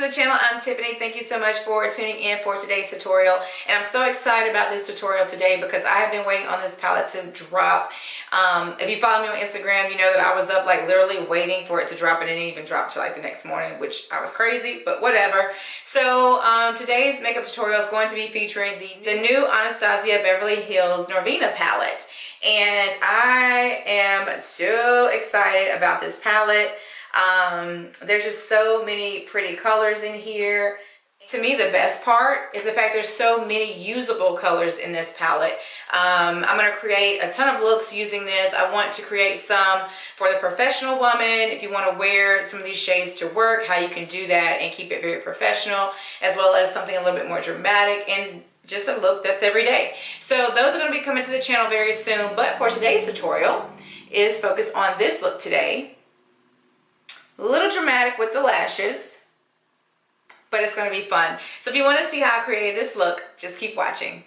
to the channel. I'm Tiffany. Thank you so much for tuning in for today's tutorial. And I'm so excited about this tutorial today because I have been waiting on this palette to drop. If you follow me on Instagram, you know that I was up like literally waiting for it to drop, and it didn't even drop till like the next morning, which I was crazy, but whatever. So today's makeup tutorial is going to be featuring the new Anastasia Beverly Hills Norvina palette. And I am so excited about this palette. There's just so many pretty colors in here. To me, the best part is the fact there's so many usable colors in this palette. I'm going to create a ton of looks using this. I want to create some for the professional woman. If you want to wear some of these shades to work, how you can do that and keep it very professional, as well as something a little bit more dramatic and just a look that's every day. So those are going to be coming to the channel very soon. But for today's tutorial is focused on this look today. A little dramatic with the lashes, but it's going to be fun. So if you want to see how I created this look, just keep watching.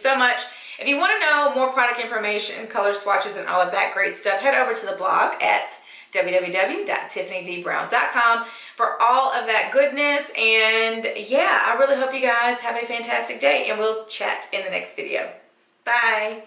so much. If you want to know more product information, color swatches, and all of that great stuff, head over to the blog at www.tiffanydbrown.com for all of that goodness. And yeah, I really hope you guys have a fantastic day, and we'll chat in the next video. Bye.